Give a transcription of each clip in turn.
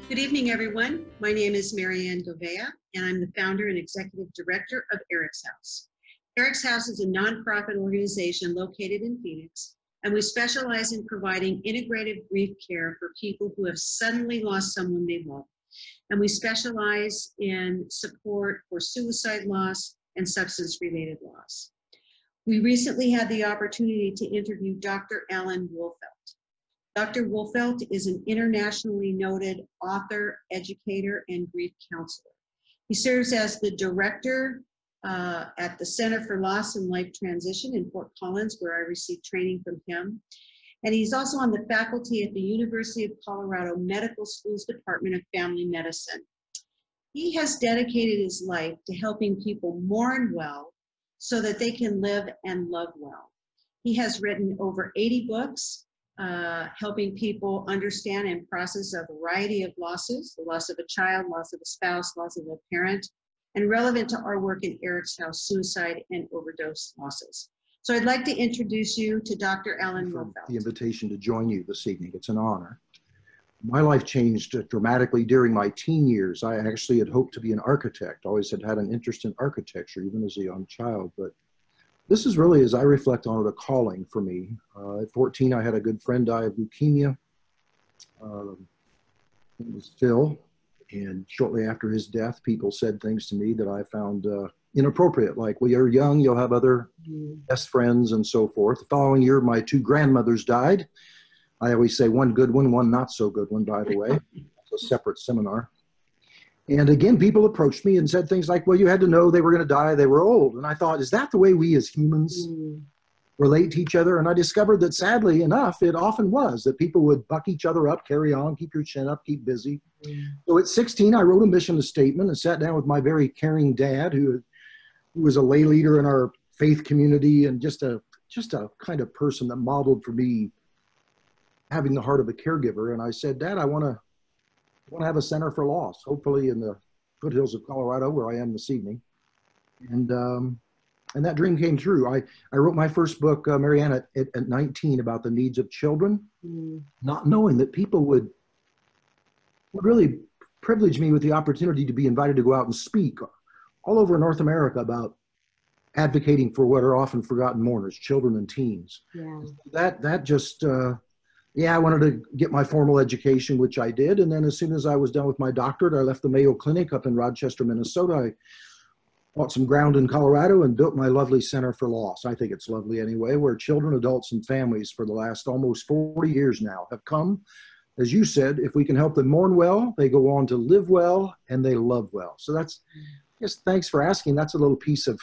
Good evening, everyone. My name is Marianne Govea, and I'm the founder and executive director of Eric's House. Eric's House is a nonprofit organization located in Phoenix, and we specialize in providing integrated grief care for people who have suddenly lost someone they love. And we specialize in support for suicide loss and substance-related loss. We recently had the opportunity to interview Dr. Alan Wolfelt. Dr. Wolfelt is an internationally noted author, educator, and grief counselor. He serves as the director at the Center for Loss and Life Transition in Fort Collins, where I received training from him. And he's also on the faculty at the University of Colorado Medical School's Department of Family Medicine. He has dedicated his life to helping people mourn well so that they can live and love well. He has written over 80 books, helping people understand and process a variety of losses, the loss of a child, loss of a spouse, loss of a parent, and relevant to our work in Eric's House, suicide and overdose losses. So I'd like to introduce you to Dr. Alan Wolfelt. The invitation to join you this evening. It's an honor. My life changed dramatically during my teen years. I actually had hoped to be an architect. Always had an interest in architecture, even as a young child. But this is really, as I reflect on it, a calling for me. At 14, I had a good friend die of leukemia. It was Phil. And shortly after his death, people said things to me that I found inappropriate, like, well, you're young, you'll have other best friends and so forth. The following year, my two grandmothers died. I always say one good one, one not so good one, by the way. It's a separate seminar. And again, people approached me and said things like, well, you had to know they were going to die, they were old. And I thought, is that the way we as humans relate to each other? And I discovered that, sadly enough, it often was, that people would buck each other up, carry on, keep your chin up, keep busy. So at 16, I wrote a mission statement and sat down with my very caring dad, who was a lay leader in our faith community and just a kind of person that modeled for me having the heart of a caregiver. And I said, Dad, I want to have a center for loss, hopefully in the foothills of Colorado, where I am this evening. And that dream came true. I wrote my first book, Marianne, at 19, about the needs of children, not knowing that people would really privilege me with the opportunity to be invited to go out and speak all over North America about advocating for what are often forgotten mourners, children and teens. Yeah. That just, I wanted to get my formal education, which I did. And then as soon as I was done with my doctorate, I left the Mayo Clinic up in Rochester, Minnesota. I bought some ground in Colorado and built my lovely Center for Loss. I think it's lovely anyway, where children, adults, and families for the last almost 40 years now have come. As you said, if we can help them mourn well, they go on to live well and they love well. So that's, yes, thanks for asking. That's a little piece of,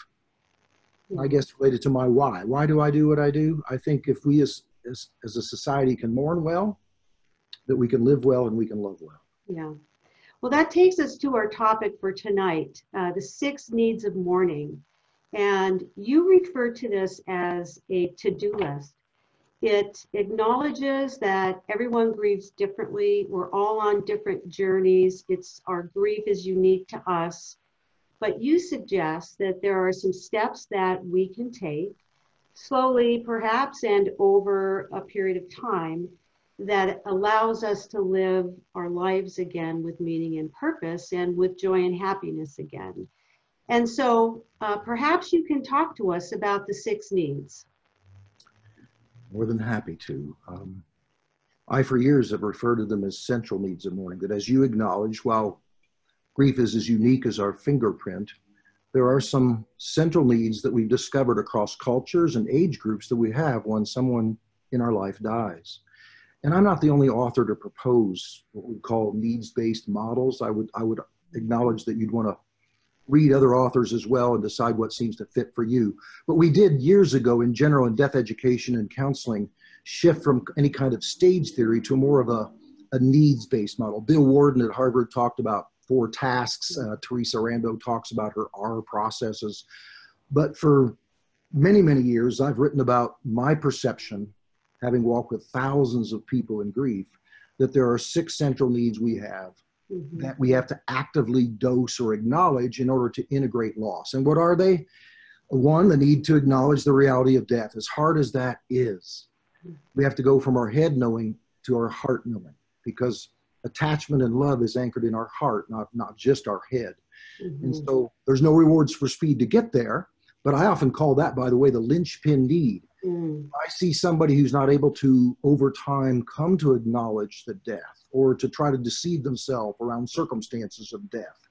I guess, related to my why. Why do I do what I do? I think if we as a society can mourn well, that we can live well and we can love well. Yeah. Well, that takes us to our topic for tonight, the 6 needs of mourning. And you refer to this as a to-do list. It acknowledges that everyone grieves differently. We're all on different journeys. Our grief is unique to us. But you suggest that there are some steps that we can take slowly, perhaps, and over a period of time that allows us to live our lives again with meaning and purpose and with joy and happiness again. And so perhaps you can talk to us about the 6 needs. More than happy to. I, for years, have referred to them as central needs of mourning, that as you acknowledge, while grief is as unique as our fingerprint, there are some central needs that we've discovered across cultures and age groups that we have when someone in our life dies. And I'm not the only author to propose what we call needs-based models. I would acknowledge that you'd want to read other authors as well and decide what seems to fit for you. But we did years ago in general in death education and counseling shift from any kind of stage theory to more of a needs-based model. Bill Warden at Harvard talked about 4 tasks. Teresa Rando talks about her R processes. But for many, many years, I've written about my perception, having walked with thousands of people in grief, that there are 6 central needs we have that we have to actively dose or acknowledge in order to integrate loss. And what are they? 1, the need to acknowledge the reality of death. As hard as that is, we have to go from our head knowing to our heart knowing, because attachment and love is anchored in our heart, not just our head. Mm-hmm. And so there's no rewards for speed to get there. But I often call that, by the way, the linchpin need. Mm. I see somebody who's not able to, over time, come to acknowledge the death or to try to deceive themselves around circumstances of death.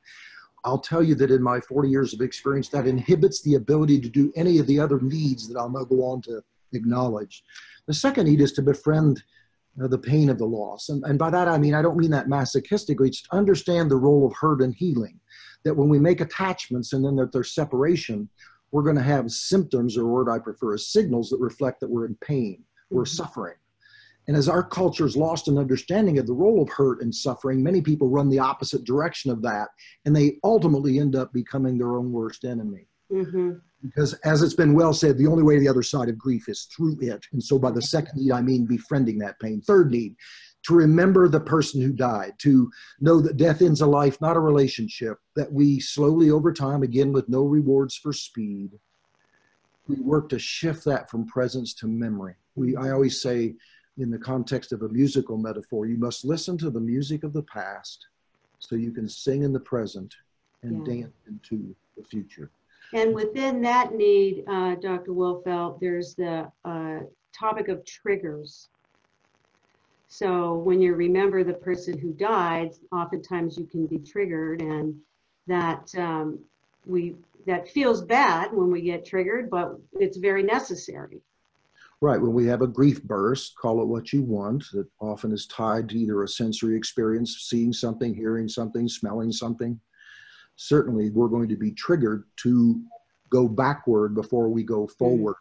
I'll tell you that in my 40 years of experience, that inhibits the ability to do any of the other needs that I'll now go on to acknowledge. The second need is to befriend the pain of the loss. And by that, I mean, I don't mean that masochistically. It's to understand the role of hurt and healing, that when we make attachments and then that there's separation, we're going to have symptoms, or a word I prefer is signals, that reflect that we're in pain, we're suffering. And as our culture's lost an understanding of the role of hurt and suffering, many people run the opposite direction of that, and they ultimately end up becoming their own worst enemy. Mm-hmm. Because as it's been well said, the only way to the other side of grief is through it. And so by the second need, I mean befriending that pain. Third need, to remember the person who died, to know that death ends a life, not a relationship, that we slowly over time, again with no rewards for speed, we work to shift that from presence to memory. I always say, in the context of a musical metaphor, you must listen to the music of the past so you can sing in the present and dance into the future. And within that need, Dr. Wolfelt, there's the topic of triggers. So when you remember the person who died, oftentimes you can be triggered, and that that feels bad when we get triggered, but it's very necessary. Right. When we have a grief burst, call it what you want, that often is tied to either a sensory experience, seeing something, hearing something, smelling something. Certainly, we're going to be triggered to go backward before we go forward.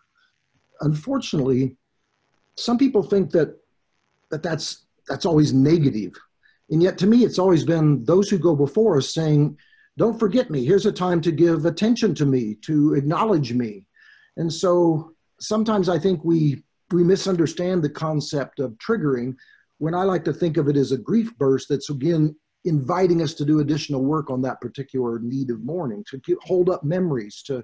Unfortunately, some people think that's always negative. And yet, to me, it's always been those who go before us saying, don't forget me. Here's a time to give attention to me, to acknowledge me. And so sometimes I think we misunderstand the concept of triggering, when I like to think of it as a grief burst that's, again, inviting us to do additional work on that particular need of mourning, to hold up memories, to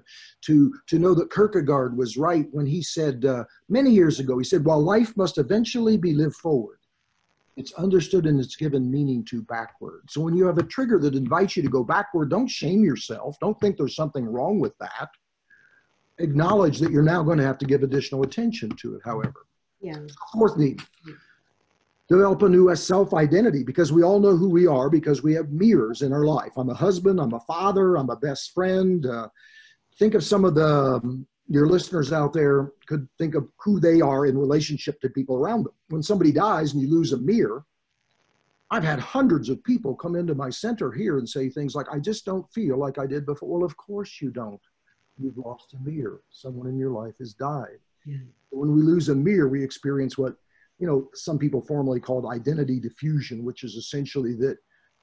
know that Kierkegaard was right when he said many years ago, he said, while life must eventually be lived forward, it's understood and it's given meaning to backward. So when you have a trigger that invites you to go backward, don't shame yourself. Don't think there's something wrong with that. Acknowledge that you're now going to have to give additional attention to it, however. Yeah. Fourth need, develop a new self-identity, because we all know who we are because we have mirrors in our life. I'm a husband, I'm a father, I'm a best friend. Think of some of your listeners out there could think of who they are in relationship to people around them. When somebody dies and you lose a mirror, I've had hundreds of people come into my center here and say things like, I just don't feel like I did before. Well, of course you don't. You've lost a mirror. Someone in your life has died. Yeah. When we lose a mirror, we experience what, some people formally called identity diffusion, which is essentially that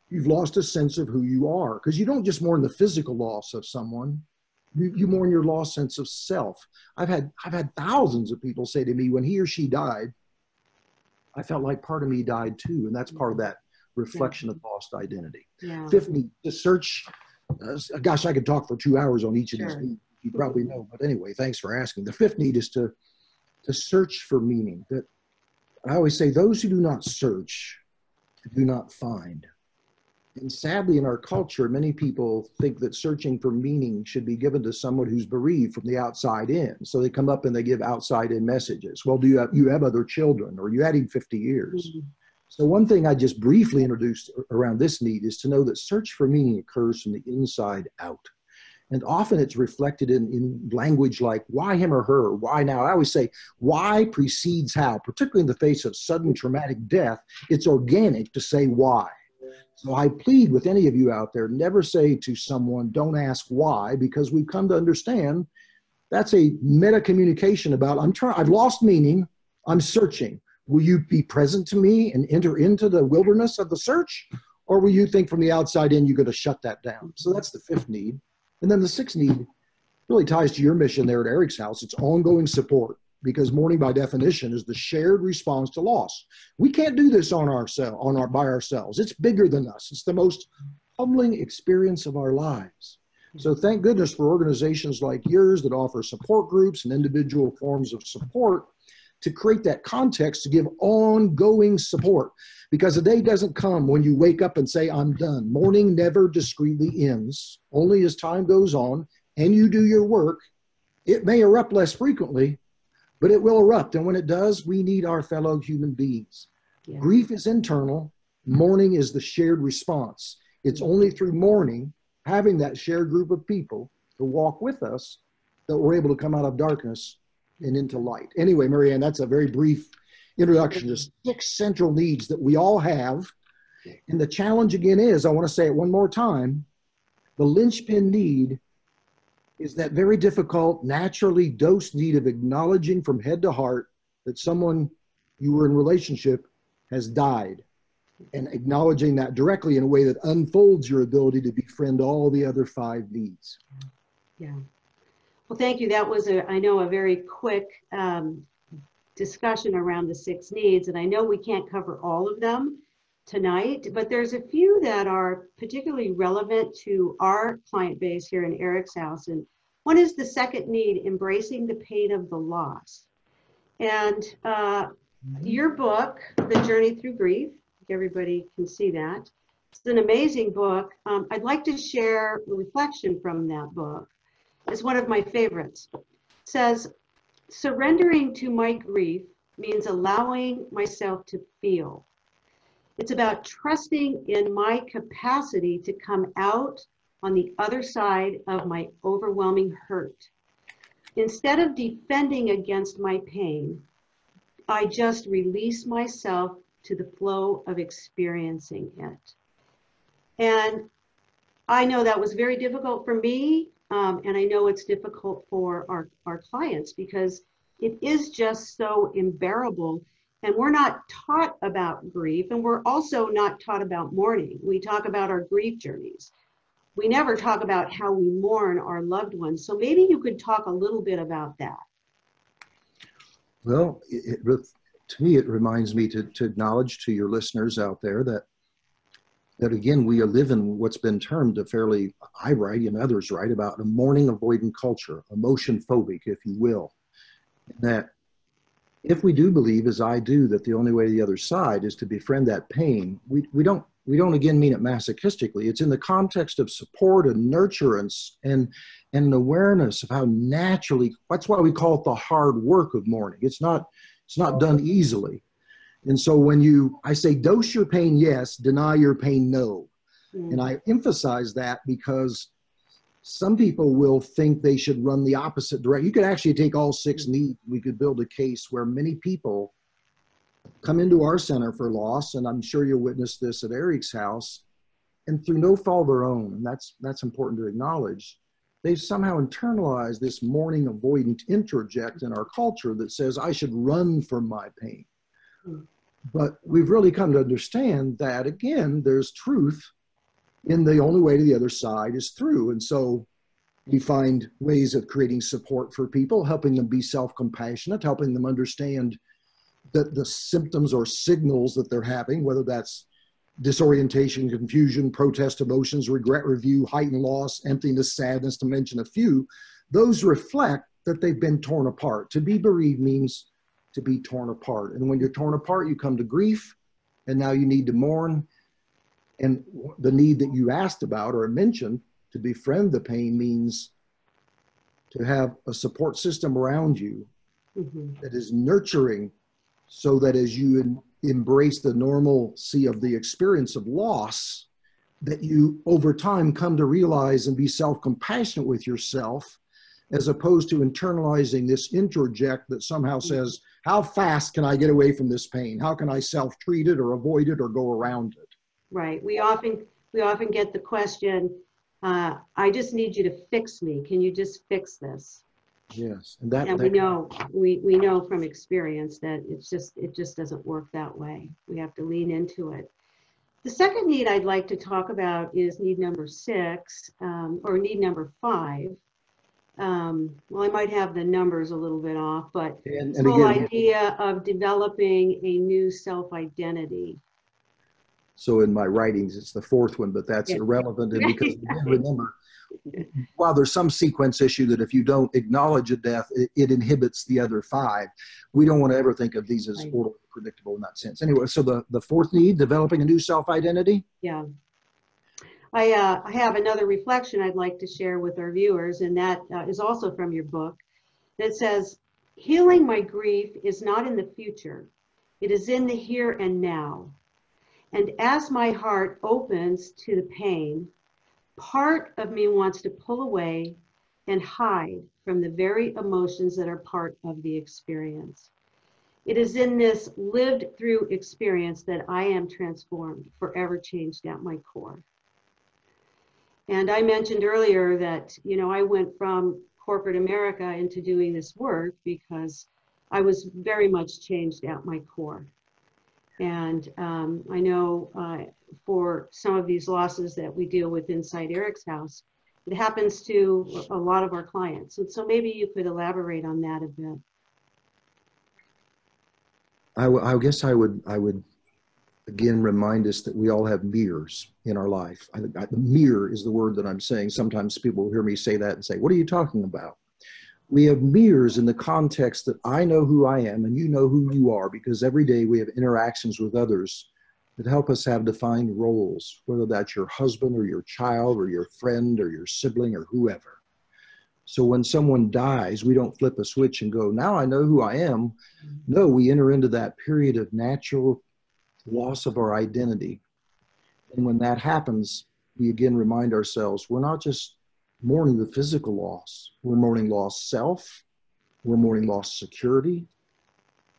you've lost a sense of who you are. Because you don't just mourn the physical loss of someone, you mourn your lost sense of self. I've had thousands of people say to me, when he or she died, I felt like part of me died too. And that's part of that reflection of lost identity. Yeah. Fifth need, to search. Gosh, I could talk for 2 hours on each of these needs. You probably know, but anyway, thanks for asking. The fifth need is to search for meaning. That I always say, those who do not search do not find. And sadly, in our culture, many people think that searching for meaning should be given to someone who's bereaved from the outside in. So they come up and they give outside in messages. Well, do you have other children, or you had him 50 years? Mm-hmm. So one thing I just briefly introduced around this need is to know that search for meaning occurs from the inside out. And often it's reflected in language like, why him or her? Why now? I always say, why precedes how, particularly in the face of sudden traumatic death. It's organic to say why. So I plead with any of you out there, never say to someone, don't ask why, because we've come to understand that's a meta communication about, I've lost meaning, I'm searching. Will you be present to me and enter into the wilderness of the search? Or will you think from the outside in, you're going to shut that down? So that's the fifth need. And then the sixth need really ties to your mission there at Eric's house. It's ongoing support, because mourning by definition is the shared response to loss. We can't do this by ourselves. It's bigger than us. It's the most humbling experience of our lives. So thank goodness for organizations like yours that offer support groups and individual forms of support to create that context to give ongoing support. Because the day doesn't come when you wake up and say, I'm done. Mourning never discreetly ends. Only as time goes on and you do your work, it may erupt less frequently, but it will erupt. And when it does, we need our fellow human beings. Yeah. Grief is internal. Mourning is the shared response. It's only through mourning, having that shared group of people to walk with us, that we're able to come out of darkness and into light. Anyway, Marianne, that's a very brief introduction to 6 central needs that we all have. And the challenge again is, I want to say it one more time, the linchpin need is that very difficult, naturally dosed need of acknowledging from head to heart that someone you were in relationship has died, and acknowledging that directly in a way that unfolds your ability to befriend all the other 5 needs. Yeah. Well, thank you. That was, I know, a very quick discussion around the 6 needs, and I know we can't cover all of them tonight, but there's a few that are particularly relevant to our client base here in Eric's house. And one is the second need, embracing the pain of the loss. And your book, The Journey Through Grief, everybody can see that. It's an amazing book. I'd like to share a reflection from that book. It's one of my favorites. It says, surrendering to my grief means allowing myself to feel. It's about trusting in my capacity to come out on the other side of my overwhelming hurt. Instead of defending against my pain, I just release myself to the flow of experiencing it. And I know that was very difficult for me, and I know it's difficult for our clients, because it is just so unbearable. And we're not taught about grief, and we're also not taught about mourning. We talk about our grief journeys. We never talk about how we mourn our loved ones. So maybe you could talk a little bit about that. Well, to me, it reminds me to acknowledge to your listeners out there that again, we live in what's been termed a fairly, I write and others write about, a mourning avoidant culture, emotion phobic, if you will. That if we do believe, as I do, that the only way to the other side is to befriend that pain, we don't again mean it masochistically. It's in the context of support and nurturance and an awareness of how naturally, that's why we call it the hard work of mourning. It's not done easily. And so when I say dose your pain, yes, deny your pain, no. And I emphasize that because some people will think they should run the opposite direction. You could actually take all 6 needs. We could build a case where many people come into our center for loss, and I'm sure you'll witness this at Eric's house, and through no fault of their own, and that's important to acknowledge, they've somehow internalized this mourning avoidant interject in our culture that says, I should run from my pain. But we've really come to understand that, again, there's truth in the only way to the other side is through. And so we find ways of creating support for people, helping them be self-compassionate, helping them understand that the symptoms or signals that they're having, whether that's disorientation, confusion, protest emotions, regret, review, heightened loss, emptiness, sadness, to mention a few, those reflect that they've been torn apart. To be bereaved means to be torn apart. And when you're torn apart, you come to grief, and now you need to mourn. And the need that you asked about or mentioned, to befriend the pain, means to have a support system around you that is nurturing, so that as you embrace the normalcy of the experience of loss, that you over time come to realize and be self-compassionate with yourself, as opposed to internalizing this interject that somehow says, how fast can I get away from this pain? How can I self-treat it or avoid it or go around it? Right. We often get the question, I just need you to fix me. Can you just fix this? Yes. And we know from experience that it just doesn't work that way. We have to lean into it. The second need I'd like to talk about is need number 6, or need number 5. Well, I might have the numbers a little bit off, but the whole idea of developing a new self-identity. So in my writings, it's the fourth one, but that's irrelevant. And because again, remember, while there's some sequence issue that if you don't acknowledge a death, it inhibits the other five. We don't want to ever think of these as orderly, predictable in that sense. Anyway, so the fourth need, developing a new self-identity. Yeah. I have another reflection I'd like to share with our viewers, and that is also from your book. That says, healing my grief is not in the future. It is in the here and now. And as my heart opens to the pain, part of me wants to pull away and hide from the very emotions that are part of the experience. It is in this lived through experience that I am transformed, forever changed at my core. And I mentioned earlier that, you know, I went from corporate America into doing this work because I was very much changed at my core. And I know for some of these losses that we deal with inside Eric's house, it happens to a lot of our clients. And so maybe you could elaborate on that a bit. I guess I would again remind us that we all have mirrors in our life. The mirror is the word that I'm saying. Sometimes people will hear me say that and say, what are you talking about? We have mirrors in the context that I know who I am and you know who you are, because every day we have interactions with others that help us have defined roles, whether that's your husband or your child or your friend or your sibling or whoever. So when someone dies, we don't flip a switch and go, now I know who I am. No, we enter into that period of natural loss of our identity. And when that happens, we again remind ourselves, we're not just mourning the physical loss. We're mourning lost self. We're mourning lost security.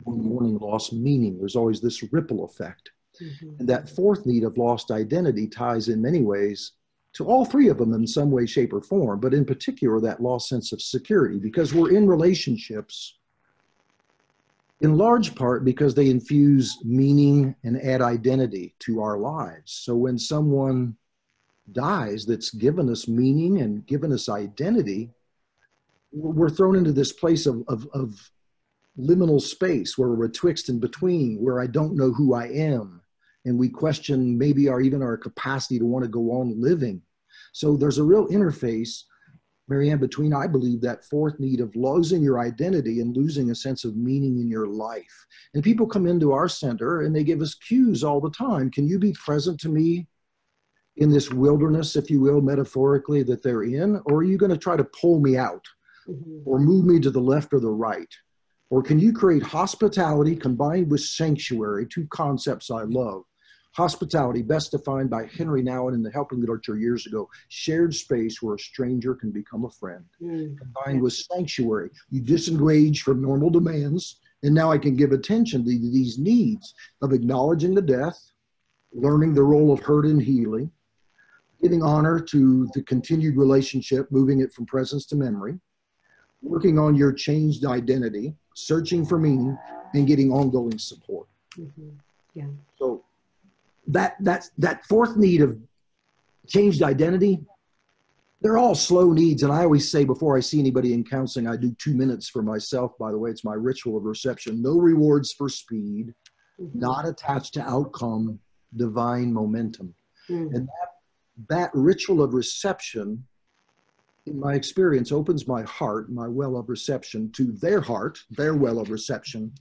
We're mourning lost meaning. There's always this ripple effect. And that fourth need of lost identity ties in many ways to all three of them in some way, shape, or form, but in particular, that lost sense of security, because we're in relationships in large part because they infuse meaning and add identity to our lives. So when someone dies that's given us meaning and given us identity, we're thrown into this place of liminal space where we're betwixt and between, where I don't know who I am. And we question maybe even our capacity to want to go on living. So there's a real interface, Marianne, between, I believe, that fourth need of losing your identity and losing a sense of meaning in your life. And people come into our center and they give us cues all the time. Can you be present to me in this wilderness, if you will, metaphorically, that they're in? Or are you going to try to pull me out or move me to the left or the right? Or can you create hospitality combined with sanctuary, two concepts I love. Hospitality, best defined by Henry Nouwen in the Helping Literature years ago, shared space where a stranger can become a friend. Combined with sanctuary, you disengage from normal demands, and now I can give attention to these needs of acknowledging the death, learning the role of hurt and healing, giving honor to the continued relationship, moving it from presence to memory, working on your changed identity, searching for meaning, and getting ongoing support. Yeah. So that fourth need of changed identity, they're all slow needs. And I always say before I see anybody in counseling, I do 2 minutes for myself, by the way. It's my ritual of reception. No rewards for speed, not attached to outcome, divine momentum. And that ritual of reception, in my experience, opens my heart, my well of reception, to their heart, their well of reception,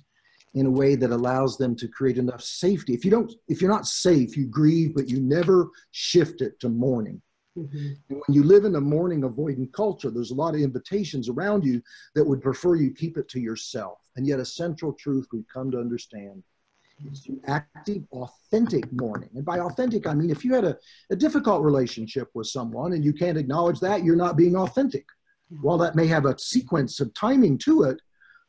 in a way that allows them to create enough safety. If you're not safe, you grieve, but you never shift it to mourning. And when you live in a mourning avoidant culture, there's a lot of invitations around you that would prefer you keep it to yourself. And yet a central truth we've come to understand is through active, authentic mourning. And by authentic, I mean, if you had a difficult relationship with someone and you can't acknowledge that, you're not being authentic. While that may have a sequence of timing to it,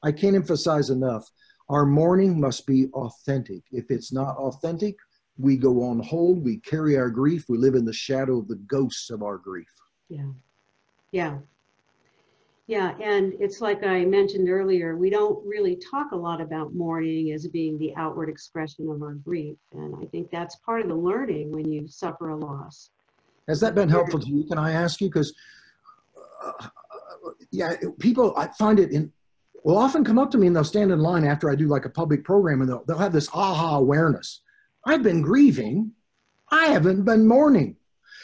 I can't emphasize enough, our mourning must be authentic. If it's not authentic, we go on hold, we carry our grief, we live in the shadow of the ghosts of our grief. Yeah, and it's like I mentioned earlier, we don't really talk a lot about mourning as being the outward expression of our grief. And I think that's part of the learning when you suffer a loss. Has that been helpful to you? Can I ask you? Because, people, I find it will often come up to me and they'll stand in line after I do like a public program and they'll have this aha awareness. I've been grieving, I haven't been mourning.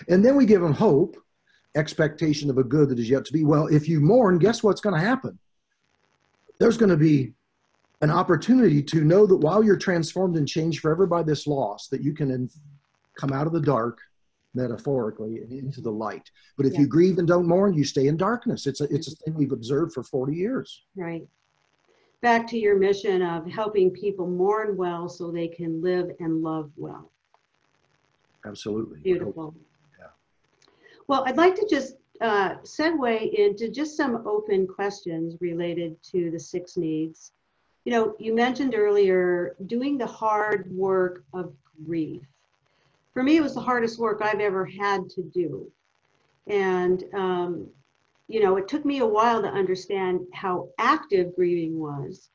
And then we give them hope, expectation of a good that is yet to be. Well, if you mourn, guess what's going to happen? There's going to be an opportunity to know that while you're transformed and changed forever by this loss, that you can come out of the dark, metaphorically, and into the light. But if you grieve and don't mourn, you stay in darkness. It's a thing we've observed for 40 years. Right. Back to your mission of helping people mourn well so they can live and love well. Absolutely. Beautiful. Yeah. Well, I'd like to just segue into just some open questions related to the 6 needs. You know, you mentioned earlier doing the hard work of grief. For me, it was the hardest work I've ever had to do. And, you know, it took me a while to understand how active grieving was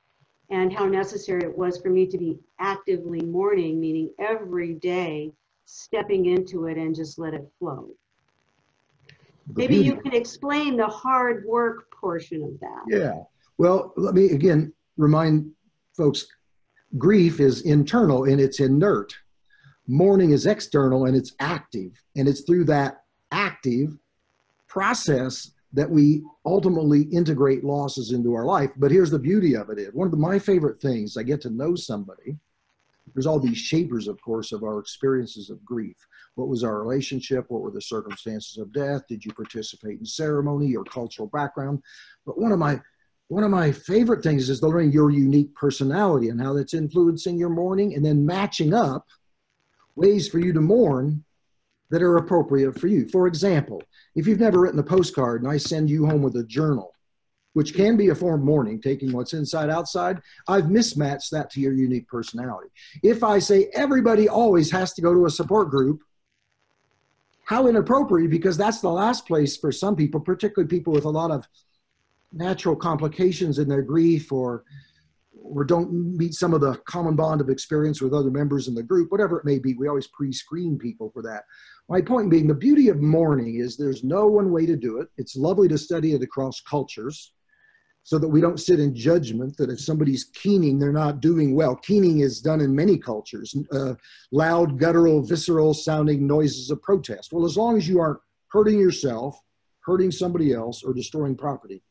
and how necessary it was for me to be actively mourning, meaning every day stepping into it and just let it flow. Maybe you can explain the hard work portion of that. Yeah. Well, let me again remind folks, grief is internal and it's inert. Mourning is external and it's active. And it's through that active process that we ultimately integrate losses into our life. But here's the beauty of it. One of my favorite things, I get to know somebody. There's all these shapers, of course, of our experiences of grief. What was our relationship? What were the circumstances of death? Did you participate in ceremony, your cultural background? But one of my favorite things is learning your unique personality and how that's influencing your mourning, and then matching up ways for you to mourn that are appropriate for you. For example, if you've never written a postcard and I send you home with a journal, which can be a form of mourning, taking what's inside outside, I've mismatched that to your unique personality. If I say everybody always has to go to a support group, how inappropriate, because that's the last place for some people, particularly people with a lot of natural complications in their grief, or don't meet some of the common bond of experience with other members in the group, whatever it may be. We always pre-screen people for that. My point being, the beauty of mourning is there's no one way to do it. It's lovely to study it across cultures so that we don't sit in judgment that if somebody's keening, they're not doing well. Keening is done in many cultures, loud, guttural, visceral sounding noises of protest. Well, as long as you aren't hurting yourself, hurting somebody else, or destroying property,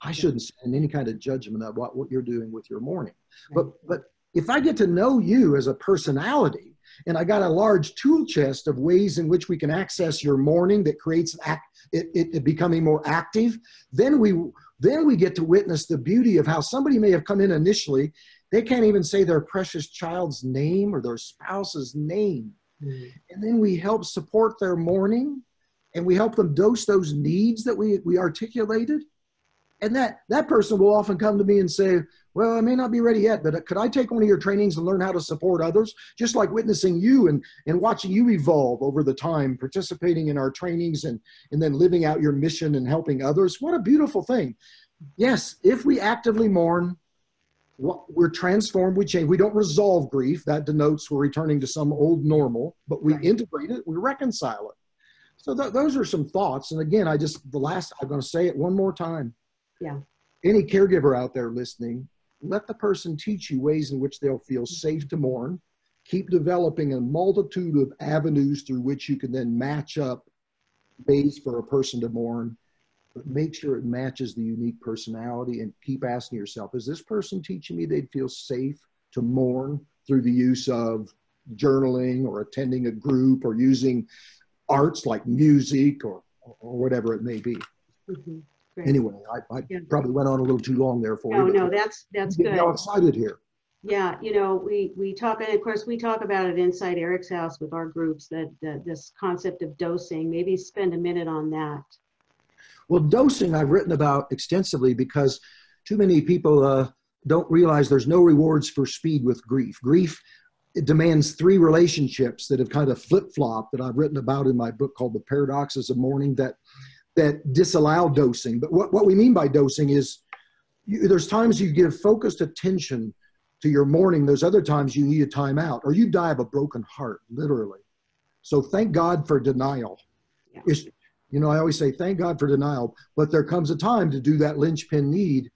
I shouldn't send any kind of judgment of what you're doing with your mourning. But if I get to know you as a personality, and I got a large tool chest of ways in which we can access your mourning that creates it becoming more active, then we get to witness the beauty of how somebody may have come in initially. They can't even say their precious child's name or their spouse's name. And then we help support their mourning, and we help them dose those needs that we articulated. And that person will often come to me and say, well, I may not be ready yet, but could I take one of your trainings and learn how to support others? Just like witnessing you and watching you evolve over the time, participating in our trainings and then living out your mission and helping others. What a beautiful thing. Yes, if we actively mourn, we're transformed, we change. We don't resolve grief. That denotes we're returning to some old normal, but we integrate it, we reconcile it. So those are some thoughts. And again, I'm going to say it one more time. Yeah. Any caregiver out there listening, let the person teach you ways in which they'll feel safe to mourn. Keep developing a multitude of avenues through which you can then match up ways for a person to mourn, but make sure it matches the unique personality, and keep asking yourself, is this person teaching me they'd feel safe to mourn through the use of journaling or attending a group or using arts like music or whatever it may be. Mm-hmm. Anyway, I probably went on a little too long there for you. No, that's good. Get y'all excited here. Yeah, you know, we talk, and of course we talk about it inside Eric's house with our groups, that this concept of dosing. Maybe spend a minute on that. Well, dosing I've written about extensively because too many people don't realize there's no rewards for speed with grief. Grief, it demands 3 relationships that have kind of flip-flopped that I've written about in my book called The Paradoxes of Mourning that disallow dosing. But what we mean by dosing is there's times you give focused attention to your mourning. There's other times you need a time out, or you die of a broken heart, literally. So thank God for denial. Yeah. You know, I always say, thank God for denial, but there comes a time to do that linchpin need,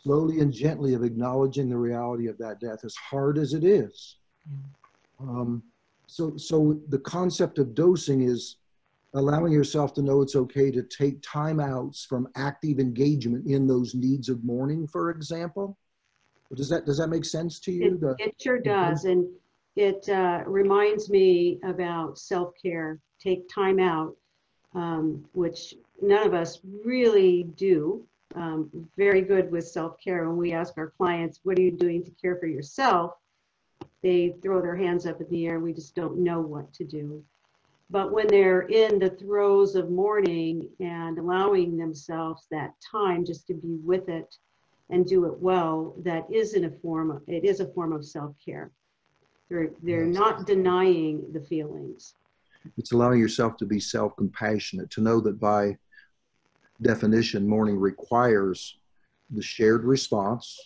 slowly and gently, of acknowledging the reality of that death, as hard as it is. So the concept of dosing is allowing yourself to know it's okay to take time outs from active engagement in those needs of mourning, for example. Does that make sense to you? It sure does. And it reminds me about self-care, take time out, which none of us really do. Very good with self-care. When we ask our clients, what are you doing to care for yourself? They throw their hands up in the air. We just don't know what to do. But when they're in the throes of mourning and allowing themselves that time just to be with it and do it well, that is a form of self-care. They're not denying the feelings. It's allowing yourself to be self-compassionate, to know that by definition, mourning requires the shared response.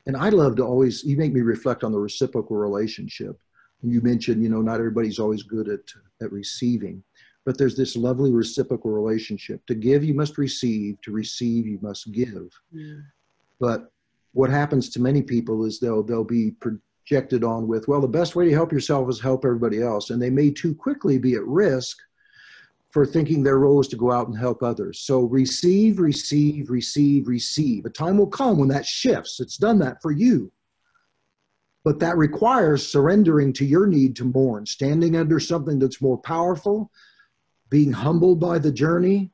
And I love to always, you make me reflect on the reciprocal relationship. And you mentioned, not everybody's always good at receiving, but there's this lovely reciprocal relationship. To give, you must receive. To receive, you must give. Mm. But what happens to many people is they'll be projected on with, well, the best way to help yourself is help everybody else. And they may too quickly be at risk for thinking their role is to go out and help others. So receive, receive, receive, receive. A time will come when that shifts. It's done that for you. But that requires surrendering to your need to mourn, standing under something that's more powerful, being humbled by the journey,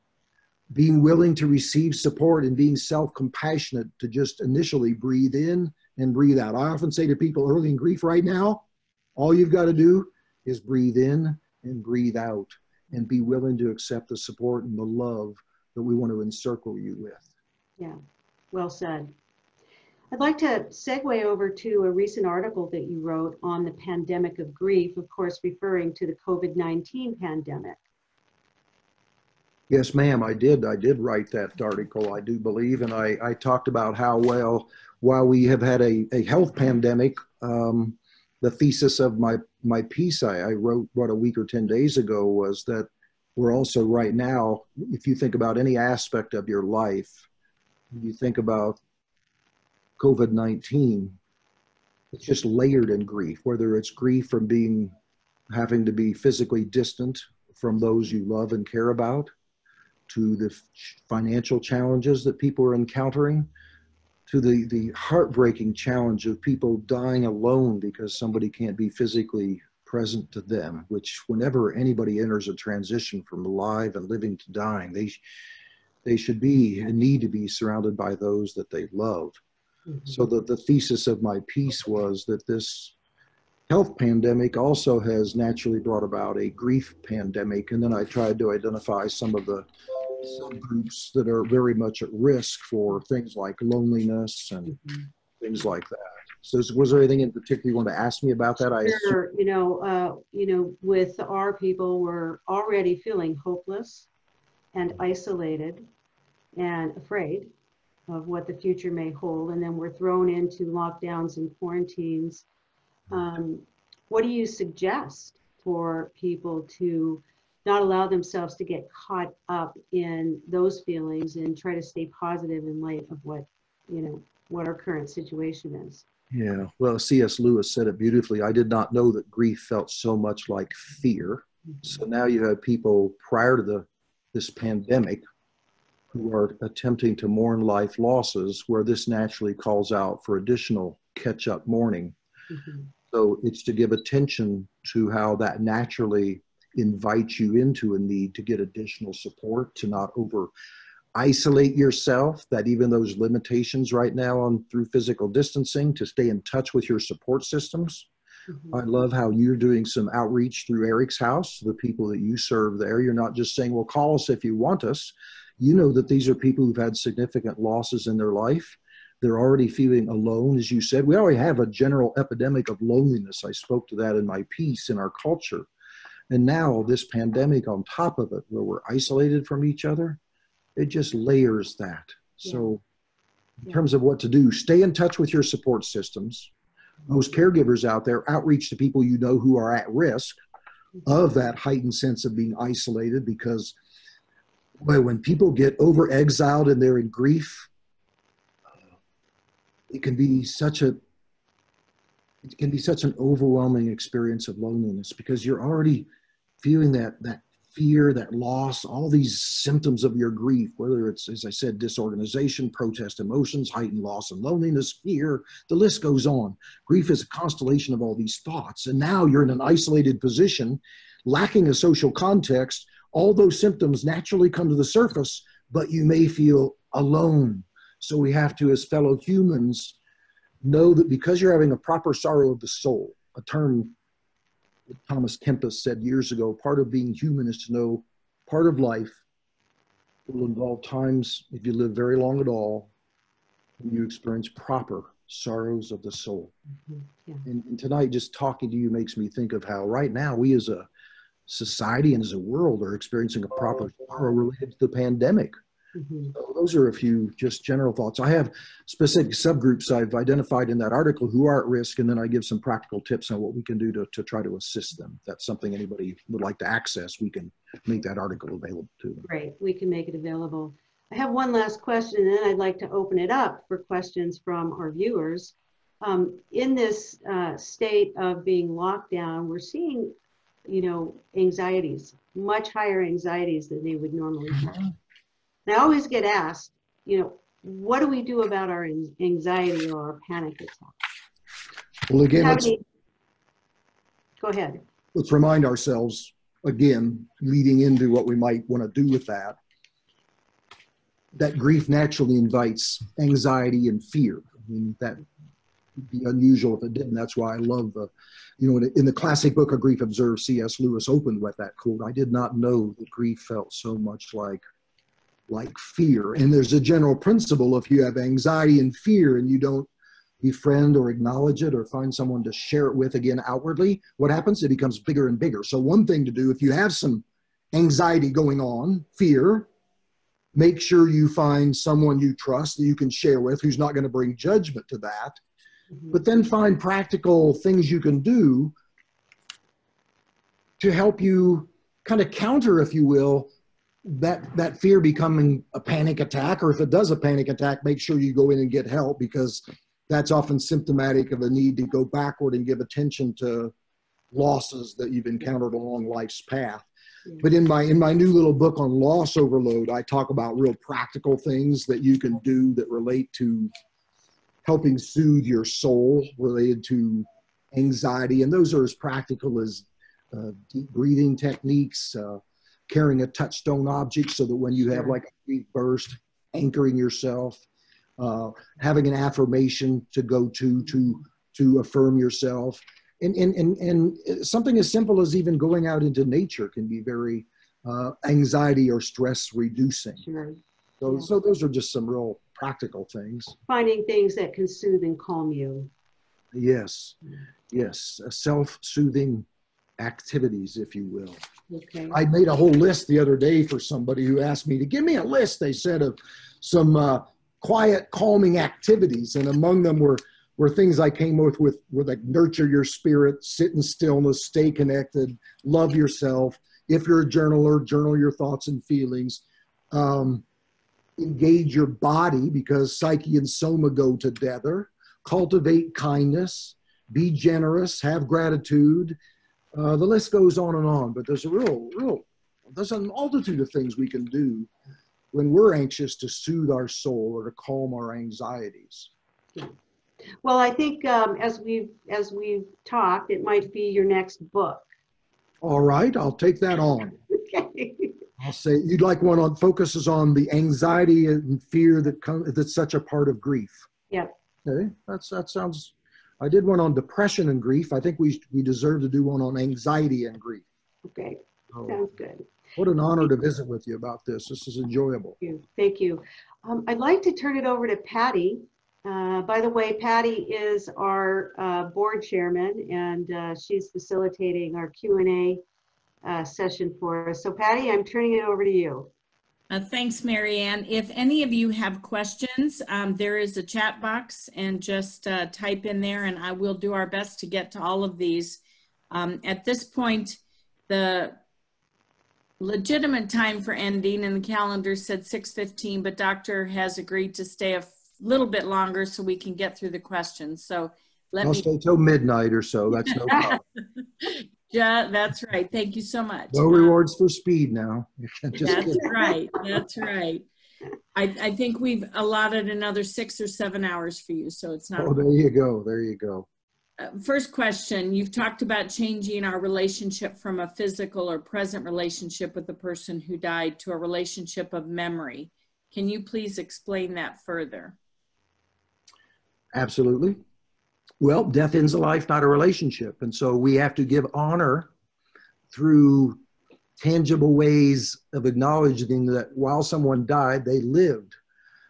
being willing to receive support, and being self-compassionate to just initially breathe in and breathe out. I often say to people early in grief right now, all you've got to do is breathe in and breathe out and be willing to accept the support and the love that we want to encircle you with. Yeah, well said. I'd like to segue over to a recent article that you wrote on the pandemic of grief, of course, referring to the COVID-19 pandemic. Yes, ma'am, I did write that article, I do believe. And I talked about how, well, while we have had a health pandemic, the thesis of my piece I wrote, a week or 10 days ago, was that we're also right now, if you think about any aspect of your life, you think about COVID-19, it's just layered in grief, whether it's grief from having to be physically distant from those you love and care about, to the financial challenges that people are encountering, to the heartbreaking challenge of people dying alone because somebody can't be physically present to them, which whenever anybody enters a transition from alive and living to dying, they should be and need to be surrounded by those that they love. Mm-hmm. So the thesis of my piece was that this health pandemic also has naturally brought about a grief pandemic. And then I tried to identify some of the subgroups that are very much at risk for things like loneliness and mm-hmm. things like that. So was there anything in particular you want to ask me about that? Sure. With our people, we're already feeling hopeless and isolated and afraid of what the future may hold. And then we're thrown into lockdowns and quarantines. What do you suggest for people to not allow themselves to get caught up in those feelings and try to stay positive in light of what our current situation is? Yeah, well, C.S. Lewis said it beautifully. I did not know that grief felt so much like fear. Mm-hmm. So now you have people prior to this pandemic who are attempting to mourn life losses, where this naturally calls out for additional catch-up mourning. Mm-hmm. So it's to give attention to how that naturally invites you into a need to get additional support, to not isolate yourself, that even those limitations right now through physical distancing, to stay in touch with your support systems. Mm-hmm. I love how you're doing some outreach through Eric's House, the people that you serve there. You're not just saying, well, call us if you want us. You know that these are people who've had significant losses in their life. They're already feeling alone, as you said. We already have a general epidemic of loneliness. I spoke to that in my piece in our culture. And now this pandemic on top of it, where we're isolated from each other, it just layers that. Yeah. So in terms of what to do, stay in touch with your support systems. Those caregivers out there, outreach to people you know who are at risk of that heightened sense of being isolated, because when people get over-exiled and they're in grief, it can be such a it can be such an overwhelming experience of loneliness because you're already feeling that fear, that loss, all these symptoms of your grief, whether it's, as I said, disorganization, protest emotions, heightened loss and loneliness, fear, the list goes on. Grief is a constellation of all these thoughts. And now you're in an isolated position, lacking a social context. All those symptoms naturally come to the surface, but you may feel alone. So we have to, as fellow humans, know that because you're having a proper sorrow of the soul, a term that Thomas Kempis said years ago, part of being human is to know part of life will involve times, if you live very long at all, when you experience proper sorrows of the soul. Mm-hmm. Yeah. And tonight, just talking to you makes me think of how right now we as a society and as a world are experiencing a proper sorrow related to the pandemic. Mm-hmm. So those are a few just general thoughts. I have specific subgroups I've identified in that article who are at risk, and then I give some practical tips on what we can do to try to assist them. If that's something anybody would like to access, we can make that article available to them. Great, we can make it available. I have one last question, and then I'd like to open it up for questions from our viewers. In this state of being locked down, we're seeing, anxieties, much higher anxieties than they would normally have. And I always get asked, what do we do about our anxiety or our panic attack? Well, again, Go ahead. let's remind ourselves, again, leading into what we might want to do with that grief naturally invites anxiety and fear. I mean, that would be unusual if it didn't. That's why I love in the classic book, A Grief Observed, C.S. Lewis opened with that quote, "I did not know that grief felt so much like fear." And there's a general principle: if you have anxiety and fear and you don't befriend or acknowledge it or find someone to share it with again outwardly, what happens? It becomes bigger and bigger. So one thing to do, if you have some anxiety going on, fear, make sure you find someone you trust that you can share with who's not going to bring judgment to that. Mm-hmm. But then find practical things you can do to help you kind of counter, if you will, that fear becoming a panic attack. Or if it does a panic attack, make sure you go in and get help, because that's often symptomatic of a need to go backward and give attention to losses that you've encountered along life's path. But in my new little book on loss overload, I talk about real practical things that you can do that relate to helping soothe your soul related to anxiety. And those are as practical as deep breathing techniques, carrying a touchstone object so that when you have like a grief burst, anchoring yourself, having an affirmation to go to affirm yourself. And something as simple as even going out into nature can be very anxiety or stress reducing. Sure. So those are just some real practical things. Finding things that can soothe and calm you. Yes, yes, self-soothing activities, if you will. Okay. I made a whole list the other day for somebody who asked me to give me a list, they said, of some quiet, calming activities. And among them were things I came with like nurture your spirit, sit in stillness, stay connected, love yourself. If you're a journaler, journal your thoughts and feelings. Engage your body, because psyche and soma go together. Cultivate kindness, be generous, have gratitude. The list goes on and on, but there's a multitude of things we can do when we're anxious to soothe our soul or to calm our anxieties. Yeah. Well, I think as we've talked, it might be your next book. All right, I'll take that on. Okay. I'll say you'd like one on focuses on the anxiety and fear that's such a part of grief. Yep. Okay, that sounds. I did one on depression and grief. I think we deserve to do one on anxiety and grief. Okay, Oh, sounds good. what an honor to visit with you about this. This is enjoyable. Thank you. I'd like to turn it over to Patty. By the way, Patty is our board chairman, and she's facilitating our Q&A session for us. So Patty, I'm turning it over to you. Thanks, Marianne. If any of you have questions, there is a chat box, and just type in there, and I will do our best to get to all of these. At this point, the legitimate time for ending in the calendar said 6:15, but Doctor has agreed to stay a little bit longer so we can get through the questions. So I'll stay till midnight or so. That's no problem. Yeah, that's right. Thank you so much. No rewards for speed now. Just That's kidding. right. That's right. I think we've allotted another 6 or 7 hours for you, so it's not. Oh, there you go. There you go. First question, you've talked about changing our relationship from a physical or present relationship with the person who died to a relationship of memory. Can you please explain that further? Absolutely. Well, death ends a life, not a relationship. And so we have to give honor through tangible ways of acknowledging that while someone died, they lived.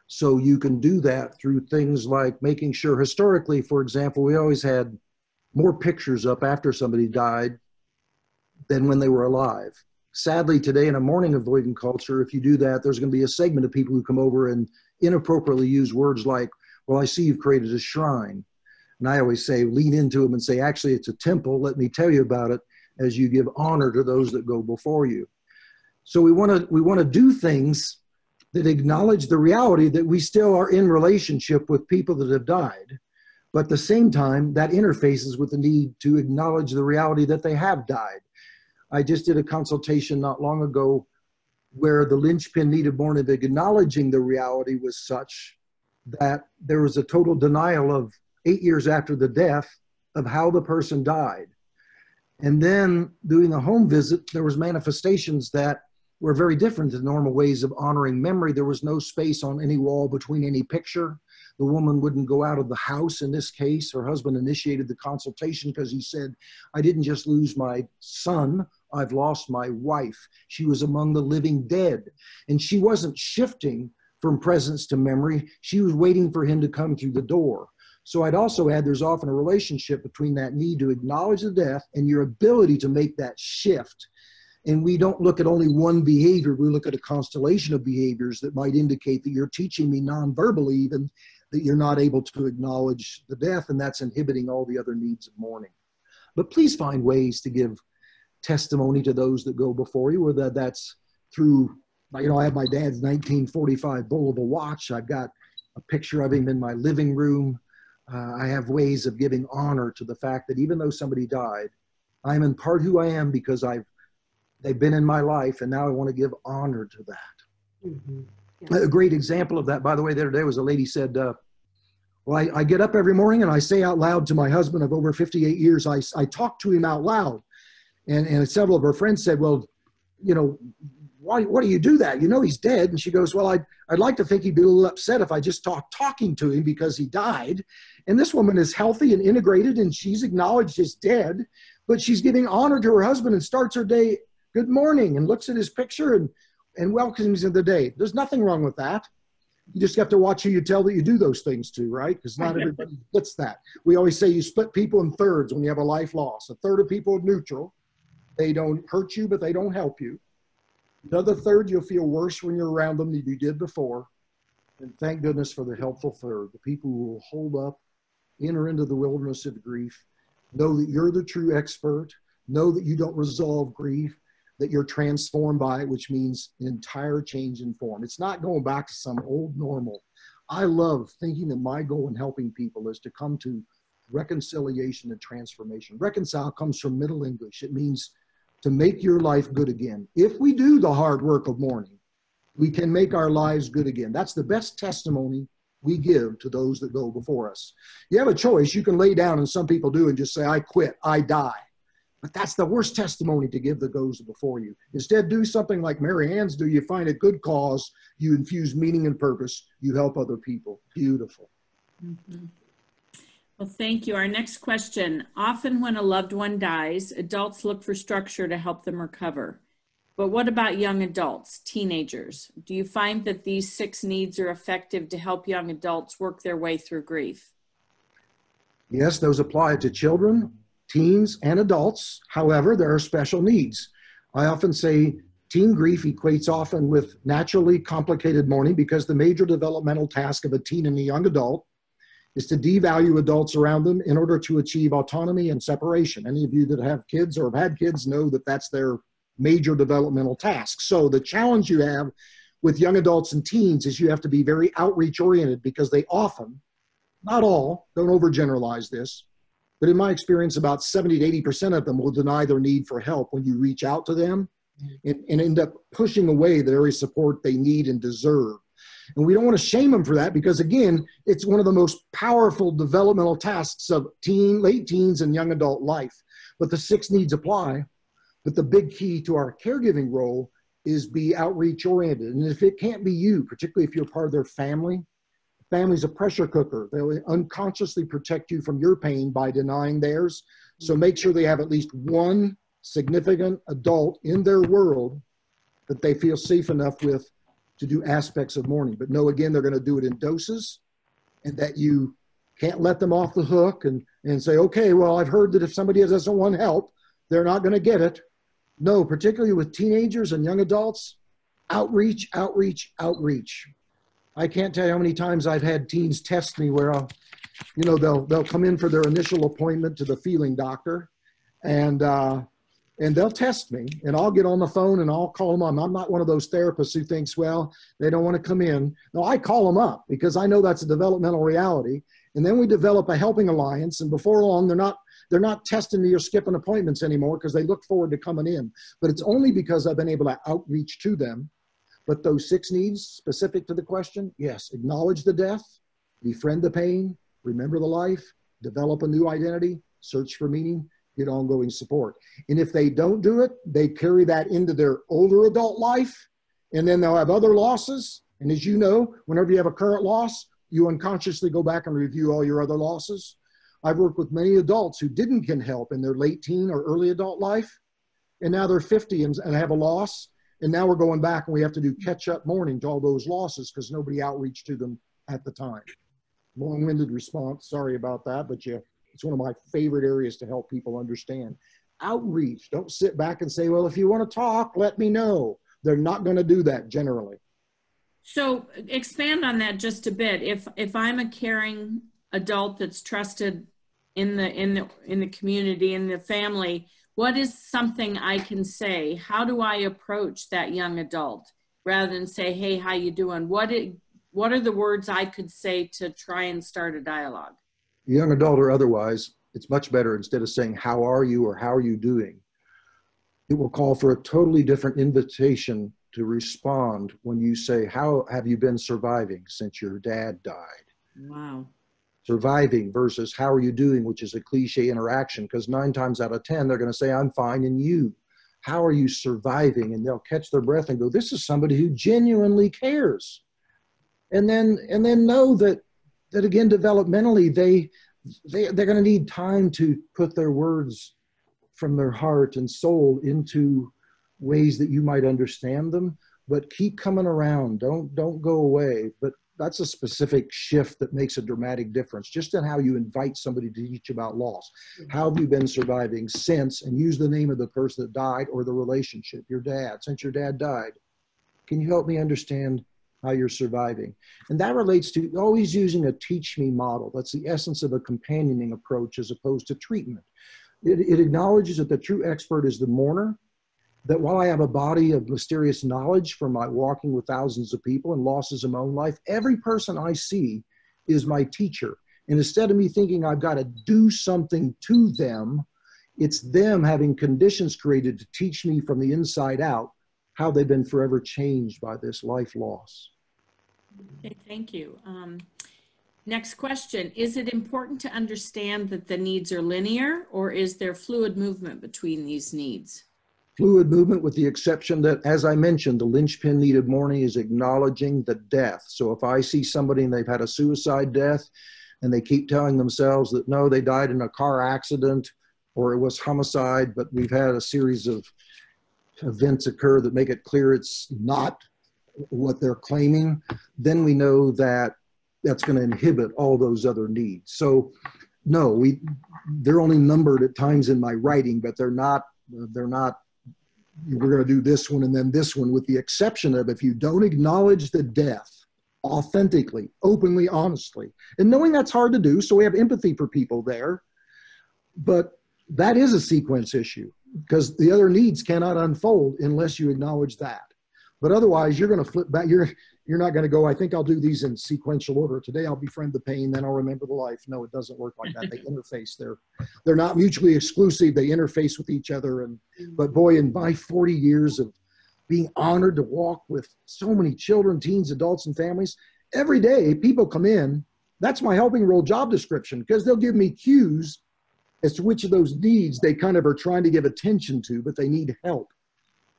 So you can do that through things like making sure, historically, for example, we always had more pictures up after somebody died than when they were alive. Sadly, today in a mourning avoidant culture, if you do that, there's going to be a segment of people who come over and inappropriately use words like, well, I see you've created a shrine. And I always say, lean into them and say, actually, it's a temple. Let me tell you about it as you give honor to those that go before you. So we want to do things that acknowledge the reality that we still are in relationship with people that have died. But at the same time, that interfaces with the need to acknowledge the reality that they have died. I just did a consultation not long ago where the linchpin need of mourning, acknowledging the reality was such that there was a total denial of 8 years after the death of how the person died. And then doing a home visit, there was manifestations that were very different than normal ways of honoring memory. There was no space on any wall between any picture. The woman wouldn't go out of the house in this case. Her husband initiated the consultation because he said, I didn't just lose my son, I've lost my wife. She was among the living dead. And she wasn't shifting from presence to memory. She was waiting for him to come through the door. So I'd also add there's often a relationship between that need to acknowledge the death and your ability to make that shift. And we don't look at only one behavior. We look at a constellation of behaviors that might indicate that you're teaching me non-verbally even that you're not able to acknowledge the death, and that's inhibiting all the other needs of mourning. But please find ways to give testimony to those that go before you, whether that's through, you know, I have my dad's 1945 Bulova watch. I've got a picture of him in my living room. I have ways of giving honor to the fact that even though somebody died, I'm in part who I am because they've been in my life, and now I want to give honor to that. Mm-hmm. Yeah. A great example of that, by the way, the other day was a lady said, well, I get up every morning and I say out loud to my husband of over 58 years, I talk to him out loud. And several of her friends said, well, you know, why do you do that? You know, he's dead. And she goes, well, I'd like to think he'd be a little upset if I just talking to him because he died. And this woman is healthy and integrated and she's acknowledged as dead, but she's giving honor to her husband and starts her day, good morning, and looks at his picture and welcomes him to the day. There's nothing wrong with that. You just have to watch who you tell that you do those things to, right? Because not everybody gets that. We always say you split people in thirds when you have a life loss. A third of people are neutral. They don't hurt you, but they don't help you. The other third, you'll feel worse when you're around them than you did before. And thank goodness for the helpful third, the people who will hold up, enter into the wilderness of grief, know that you're the true expert, know that you don't resolve grief, that you're transformed by it, which means an entire change in form. It's not going back to some old normal. I love thinking that my goal in helping people is to come to reconciliation and transformation. Reconcile comes from Middle English. It means to make your life good again. If we do the hard work of mourning, we can make our lives good again. That's the best testimony we give to those that go before us. You have a choice. You can lay down, and some people do, and just say, I quit, I die. But that's the worst testimony to give that goes before you. Instead, do something like Mary Ann's do. You find a good cause, you infuse meaning and purpose, you help other people. Beautiful. Mm-hmm. Well, thank you. Our next question. Often when a loved one dies, adults look for structure to help them recover. But what about young adults, teenagers? Do you find that these 6 needs are effective to help young adults work their way through grief? Yes, those apply to children, teens, and adults. However, there are special needs. I often say teen grief equates often with naturally complicated mourning because the major developmental task of a teen and a young adult is to devalue adults around them in order to achieve autonomy and separation. Any of you that have kids or have had kids know that that's their major developmental task. So the challenge you have with young adults and teens is you have to be very outreach oriented because they often not all, don't overgeneralize this, but in my experience, about 70 to 80% of them will deny their need for help when you reach out to them and end up pushing away the very support they need and deserve. And we don't want to shame them for that because, again, it's one of the most powerful developmental tasks of late teens and young adult life. But the 6 needs apply. But the big key to our caregiving role is be outreach oriented. And if it can't be you, particularly if you're part of their family, family's a pressure cooker. They'll unconsciously protect you from your pain by denying theirs. So make sure they have at least one significant adult in their world that they feel safe enough with to do aspects of mourning. But know, again, they're going to do it in doses, and that you can't let them off the hook and say, okay, well, I've heard that if somebody doesn't want help, they're not going to get it. No, particularly with teenagers and young adults, outreach, outreach, outreach. I can't tell you how many times I've had teens test me where they'll come in for their initial appointment to the feeling doctor, and they'll test me, and I'll get on the phone and I'll call them up. I'm not one of those therapists who thinks, well, they don't want to come in. No, I call them up because I know that's a developmental reality. And then we develop a helping alliance, and before long, they're not testing me or skipping appointments anymore because they look forward to coming in. But it's only because I've been able to outreach to them. But those 6 needs, specific to the question, yes, acknowledge the death, befriend the pain, remember the life, develop a new identity, search for meaning, get ongoing support. And if they don't do it, they carry that into their older adult life, and then they'll have other losses. And as you know, whenever you have a current loss, you unconsciously go back and review all your other losses. I've worked with many adults who didn't get help in their late teen or early adult life, and now they're 50 and have a loss. And now we're going back and we have to do catch-up mourning to all those losses because nobody outreached to them at the time. Long-winded response, sorry about that, but it's one of my favorite areas to help people understand. Outreach, don't sit back and say, well, if you want to talk, let me know. They're not going to do that generally. So expand on that just a bit. If I'm a caring adult that's trusted in the community, in the family, what is something I can say? How do I approach that young adult rather than say, hey, how you doing? What are the words I could say to try and start a dialogue? Young adult or otherwise, it's much better instead of saying, how are you or how are you doing? It will call for a totally different invitation to respond when you say, how have you been surviving since your dad died? Wow. Surviving versus how are you doing, which is a cliche interaction, because 9 times out of 10, they're going to say, I'm fine, and you? How are you surviving? And they'll catch their breath and go, this is somebody who genuinely cares. And then know that again, developmentally, they're going to need time to put their words from their heart and soul into ways that you might understand them, but keep coming around. Don't go away. But that's a specific shift that makes a dramatic difference, just in how you invite somebody to teach about loss. How have you been surviving since, and use the name of the person that died or the relationship, your dad, since your dad died. Can you help me understand how you're surviving? And that relates to always using a teach me model. That's the essence of a companioning approach as opposed to treatment. It acknowledges that the true expert is the mourner, that while I have a body of mysterious knowledge from my walking with thousands of people and losses in my own life, every person I see is my teacher. And instead of me thinking I've got to do something to them, it's them having conditions created to teach me from the inside out how they've been forever changed by this life loss. Okay, thank you. Next question. Is it important to understand that the needs are linear, or is there fluid movement between these needs? Fluid movement, with the exception that, as I mentioned, the linchpin need of mourning is acknowledging the death. So if I see somebody and they've had a suicide death and they keep telling themselves that, no, they died in a car accident or it was homicide, but we've had a series of events occur that make it clear it's not what they're claiming, then we know that that's going to inhibit all those other needs. So no, they're only numbered at times in my writing, but they're not, we're going to do this one and then this one, with the exception of if you don't acknowledge the death authentically, openly, honestly, and knowing that's hard to do. So we have empathy for people there, but that is a sequence issue because the other needs cannot unfold unless you acknowledge that. But otherwise you're going to flip back. you're not going to go, I think I'll do these in sequential order. Today I'll befriend the pain, then I'll remember the life. No, it doesn't work like that. They interface. They're not mutually exclusive. They interface with each other. But boy, in my 40 years of being honored to walk with so many children, teens, adults, and families, every day people come in. That's my helping role job description, because they'll give me cues as to which of those needs they kind of are trying to give attention to, but they need help.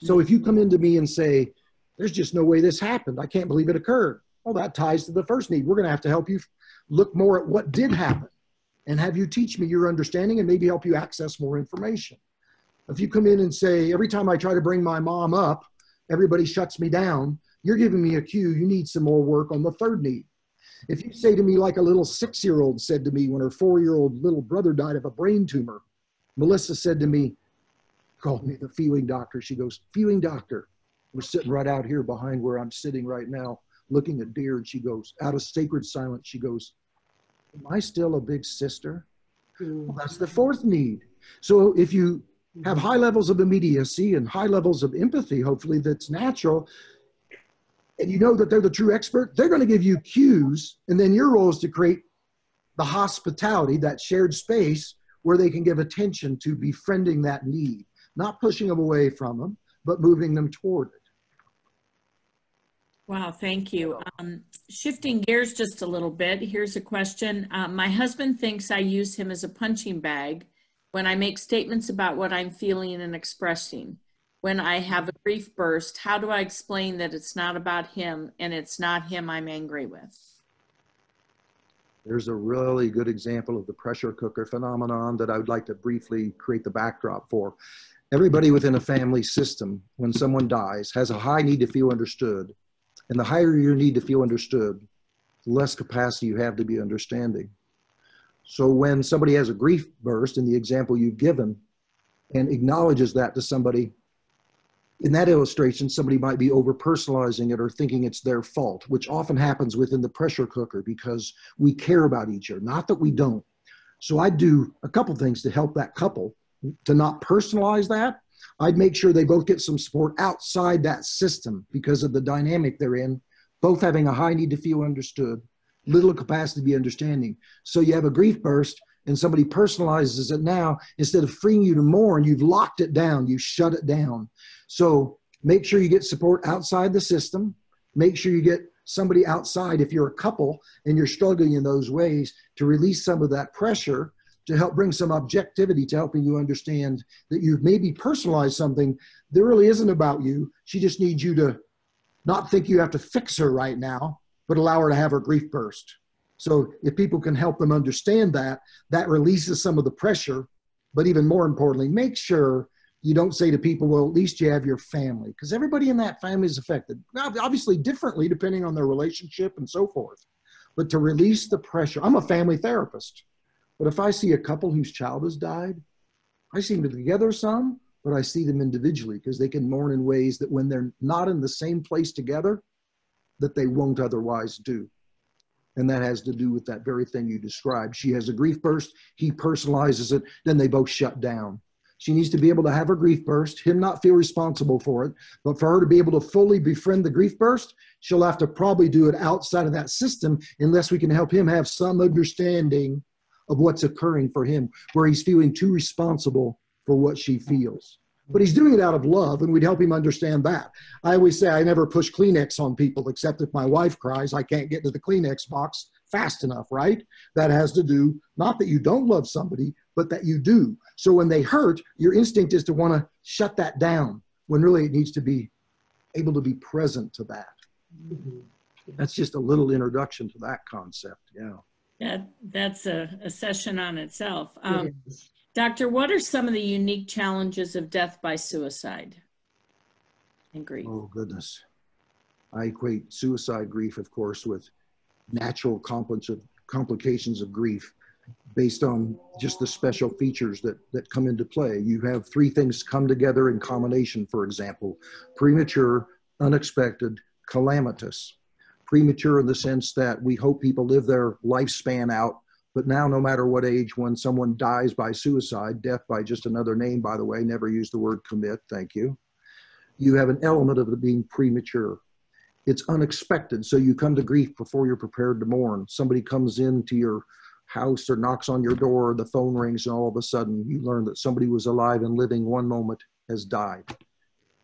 So if you come into me and say, there's just no way this happened, I can't believe it occurred. Well, that ties to the first need. We're going to help you look more at what did happen and have you teach me your understanding and maybe help you access more information. If you come in and say, every time I try to bring my mom up, everybody shuts me down, you're giving me a cue. You need some more work on the third need. If you say to me, like a little 6-year-old said to me when her 4-year-old little brother died of a brain tumor, Melissa said to me, called me the feeling doctor. She goes, feeling doctor. We're sitting right out here behind where I'm sitting right now, looking at deer. And she goes, out of sacred silence, she goes, am I still a big sister? Well, that's the fourth need. So if you have high levels of immediacy and high levels of empathy, hopefully that's natural, and you know that they're the true expert, they're going to give you cues. And then your role is to create the hospitality, that shared space where they can give attention to befriending that need, not pushing them away from them, but moving them toward it. Wow, thank you. Shifting gears just a little bit, here's a question. My husband thinks I use him as a punching bag when I make statements about what I'm feeling and expressing. When I have a grief burst, how do I explain that it's not about him and it's not him I'm angry with? There's a really good example of the pressure cooker phenomenon that I would like to briefly create the backdrop for. Everybody within a family system, when someone dies, has a high need to feel understood. And the higher your need to feel understood, the less capacity you have to be understanding. So when somebody has a grief burst, in the example you've given, and acknowledges that to somebody, in that illustration, somebody might be over-personalizing it or thinking it's their fault, which often happens within the pressure cooker because we care about each other, not that we don't. So I'd do a couple things to help that couple to not personalize that. I'd make sure they both get some support outside that system because of the dynamic they're in, both having a high need to feel understood, little capacity to be understanding. So you have a grief burst and somebody personalizes it now, instead of freeing you to mourn, you've locked it down, you shut it down. So make sure you get support outside the system. Make sure you get somebody outside, if you're a couple and you're struggling in those ways, to release some of that pressure, to help bring some objectivity to helping you understand that you've maybe personalized something that really isn't about you. She just needs you to not think you have to fix her right now, but allow her to have her grief burst. So if people can help them understand that, that releases some of the pressure. But even more importantly, make sure you don't say to people, well, at least you have your family, because everybody in that family is affected. Now, obviously differently depending on their relationship and so forth. But to release the pressure, I'm a family therapist. But if I see a couple whose child has died, I see them together some, but I see them individually because they can mourn in ways that when they're not in the same place together, that they won't otherwise do. And that has to do with that very thing you described. She has a grief burst, he personalizes it, then they both shut down. She needs to be able to have her grief burst, him not feel responsible for it, but for her to be able to fully befriend the grief burst, she'll have to probably do it outside of that system unless we can help him have some understanding of what's occurring for him, where he's feeling too responsible for what she feels. But he's doing it out of love, and we'd help him understand that. I always say I never push Kleenex on people, except if my wife cries, I can't get to the Kleenex box fast enough, right? That has to do, not that you don't love somebody, but that you do. So when they hurt, your instinct is to want to shut that down, when really it needs to be able to be present to that. That's just a little introduction to that concept, yeah. That's a session on itself. Doctor, what are some of the unique challenges of death by suicide and grief? Oh, goodness. I equate suicide grief, of course, with natural complications of grief based on just the special features that come into play. You have three things come together in combination, for example: premature, unexpected, calamitous. Premature in the sense that we hope people live their lifespan out, but now no matter what age, when someone dies by suicide, death by just another name, by the way, never use the word commit, thank you. You have an element of it being premature. It's unexpected. So you come to grief before you're prepared to mourn. Somebody comes into your house or knocks on your door, the phone rings, and all of a sudden you learn that somebody was alive and living one moment has died.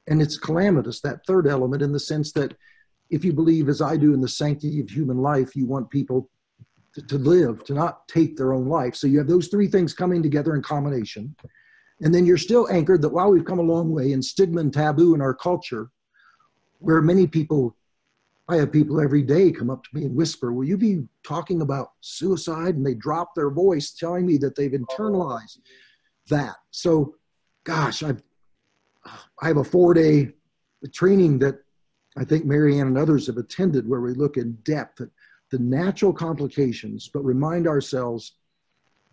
And it's calamitous, that third element, in the sense that if you believe, as I do, in the sanctity of human life, you want people to live, to not take their own life. So you have those three things coming together in combination. And then you're still anchored that while we've come a long way in stigma and taboo in our culture, where many people, I have people every day come up to me and whisper, will you be talking about suicide? And they drop their voice telling me that they've internalized that. So, gosh, I have a 4-day training that I think Marianne and others have attended, where we look in depth at the natural complications, but remind ourselves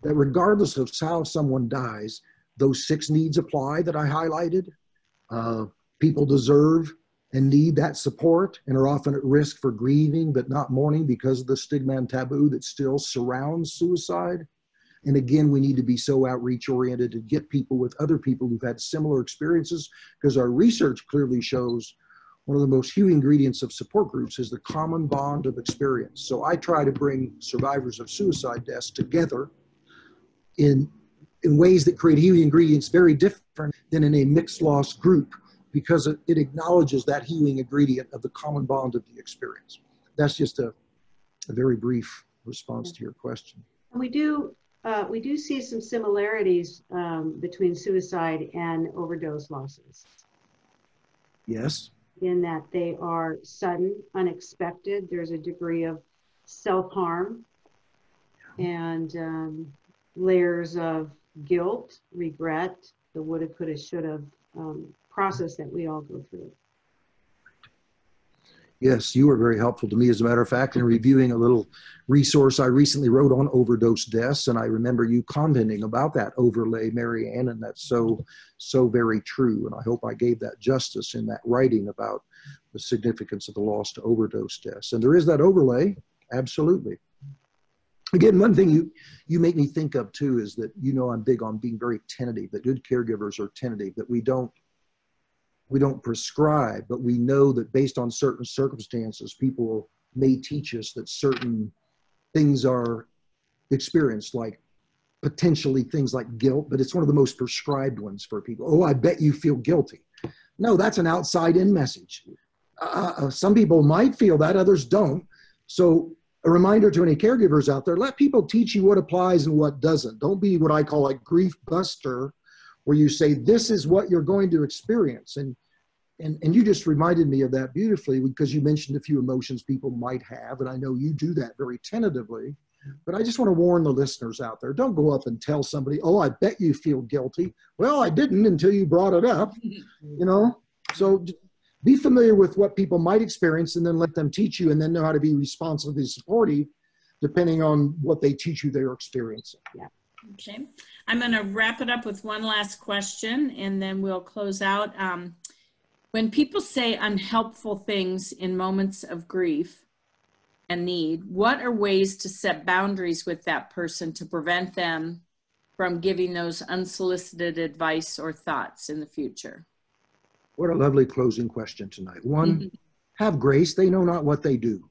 that regardless of how someone dies, those 6 needs apply that I highlighted. People deserve and need that support and are often at risk for grieving but not mourning because of the stigma and taboo that still surrounds suicide. And again, we need to be so outreach oriented to get people with other people who've had similar experiences, because our research clearly shows one of the most huge ingredients of support groups is the common bond of experience. So I try to bring survivors of suicide deaths together in ways that create healing ingredients very different than in a mixed loss group, because it acknowledges that healing ingredient of the common bond of the experience. That's just a very brief response to your question. We do see some similarities between suicide and overdose losses. Yes. In that they are sudden, unexpected. There's a degree of self-harm and layers of guilt, regret, the woulda, coulda, shoulda process that we all go through. Yes, you were very helpful to me, as a matter of fact, in reviewing a little resource I recently wrote on overdose deaths, and I remember you commenting about that overlay, Marianne, and that's so very true, and I hope I gave that justice in that writing about the significance of the loss to overdose deaths. And there is that overlay, absolutely. Again, one thing you make me think of too is that, you know, I'm big on being very tentative, that good caregivers are tentative, that we don't prescribe, but we know that based on certain circumstances, people may teach us that certain things are experienced, like potentially things like guilt, but it's one of the most prescribed ones for people. Oh, I bet you feel guilty. No, that's an outside-in message. Some people might feel that, others don't. So a reminder to any caregivers out there, let people teach you what applies and what doesn't. Don't be what I call a grief buster, where you say, this is what you're going to experience. And you just reminded me of that beautifully, because you mentioned a few emotions people might have, and I know you do that very tentatively. But I just want to warn the listeners out there, don't go up and tell somebody, oh, I bet you feel guilty. Well, I didn't until you brought it up, you know? So be familiar with what people might experience, and then let them teach you, and then know how to be responsibly supportive depending on what they teach you they're experiencing. Yeah. Okay, I'm going to wrap it up with one last question, and then we'll close out. When people say unhelpful things in moments of grief and need, what are ways to set boundaries with that person to prevent them from giving those unsolicited advice or thoughts in the future? What a lovely closing question tonight. One, have grace. They know not what they do.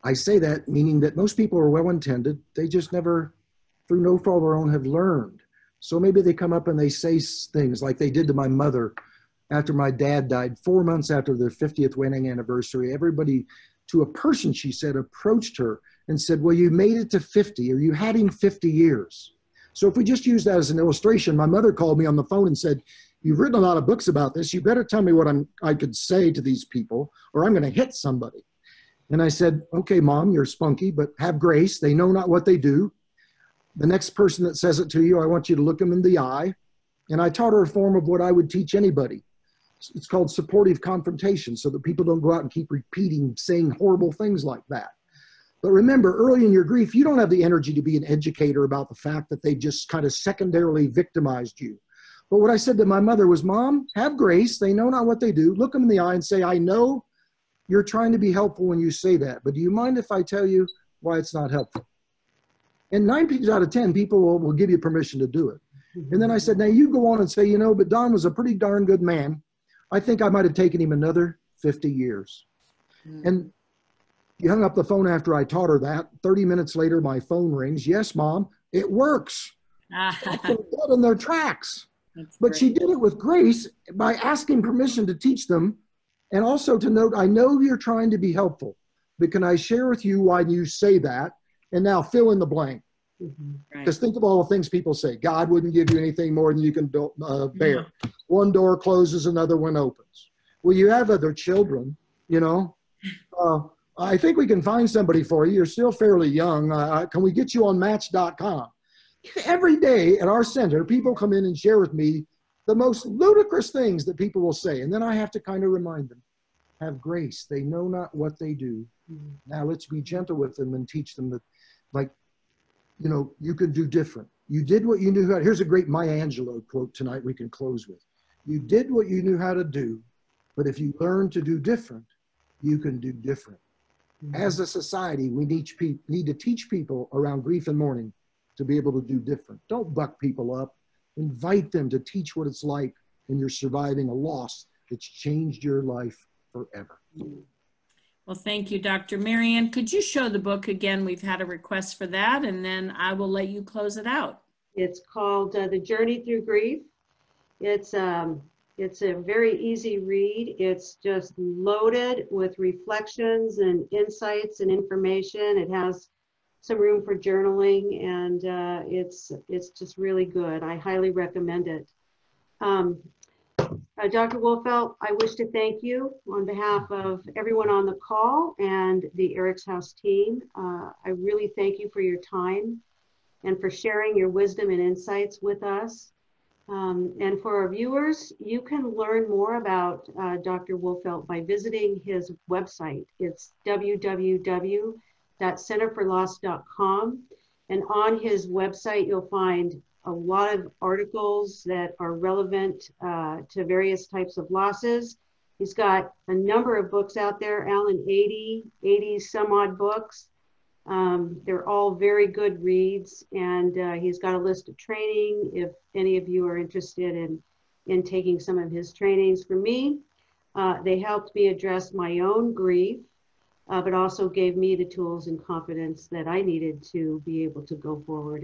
I say that meaning that most people are well-intended. They just never, through no fault of their own, have learned. So maybe they come up and they say things like they did to my mother after my dad died, 4 months after their 50th wedding anniversary. Everybody, to a person, she said, approached her and said, well, you made it to 50, or you had him 50 years. So if we just use that as an illustration, my mother called me on the phone and said, you've written a lot of books about this. You better tell me what I could say to these people, or I'm going to hit somebody. And I said, okay, Mom, you're spunky, but have grace. They know not what they do. The next person that says it to you, I want you to look them in the eye. And I taught her a form of what I would teach anybody. It's called supportive confrontation, so that people don't go out and keep repeating, saying horrible things like that. But remember, early in your grief, you don't have the energy to be an educator about the fact that they just kind of secondarily victimized you. But what I said to my mother was, Mom, have grace. They know not what they do. Look them in the eye and say, I know you're trying to be helpful when you say that, but do you mind if I tell you why it's not helpful? And 9 times out of 10, people will give you permission to do it. And then I said, now you go on and say, you know, but Don was a pretty darn good man. I think I might have taken him another 50 years. And you hung up the phone after I taught her that. 30 minutes later, my phone rings. Yes, Mom, it works. Dead in their tracks. But she did it with grace by asking permission to teach them, and also to note, I know you're trying to be helpful, but can I share with you why you say that? And now fill in the blank. Because think of all the things people say. God wouldn't give you anything more than you can bear. One door closes, another one opens. Well, you have other children, you know. I think we can find somebody for you. You're still fairly young. Can we get you on Match.com? Every day at our center, people come in and share with me the most ludicrous things that people will say. And then I have to kind of remind them, have grace. They know not what they do. Now let's be gentle with them and teach them that, like, you know, you can do different. You did what you knew how. Here's a great Maya Angelou quote tonight we can close with. You did what you knew how to do, but if you learn to do different, you can do different. As a society, we need to teach people around grief and mourning to be able to do different. Don't buck people up. Invite them to teach what it's like when you're surviving a loss that's changed your life forever. Well, thank you, Dr. Marianne. Could you show the book again? We've had a request for that, and then I will let you close it out. It's called The Journey Through Grief. It's a very easy read. It's just loaded with reflections and insights and information. It has some room for journaling, and it's just really good. I highly recommend it. Dr. Wolfelt, I wish to thank you on behalf of everyone on the call and the Eric's House team. I really thank you for your time and for sharing your wisdom and insights with us. And for our viewers, you can learn more about Dr. Wolfelt by visiting his website. It's www.centerforloss.com. And on his website, you'll find a lot of articles that are relevant to various types of losses. He's got a number of books out there, Alan, 80 some odd books. They're all very good reads, and he's got a list of training if any of you are interested in taking some of his trainings. For me, they helped me address my own grief, but also gave me the tools and confidence that I needed to be able to go forward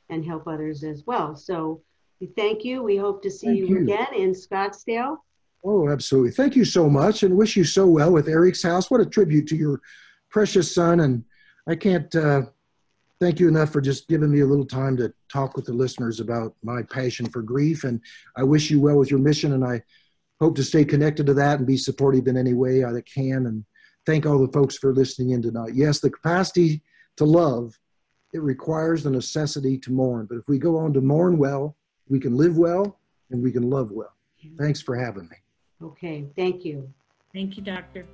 and help others as well. So we thank you. We hope to see you again in Scottsdale. Oh, absolutely. Thank you so much, and wish you so well with Eric's House. What a tribute to your precious son. And I can't thank you enough for just giving me a little time to talk with the listeners about my passion for grief. And I wish you well with your mission, and I hope to stay connected to that and be supportive in any way I can. And thank all the folks for listening in tonight. Yes, the capacity to love, it requires the necessity to mourn. But if we go on to mourn well, we can live well and we can love well. Thanks for having me. Okay, thank you. Thank you, Doctor.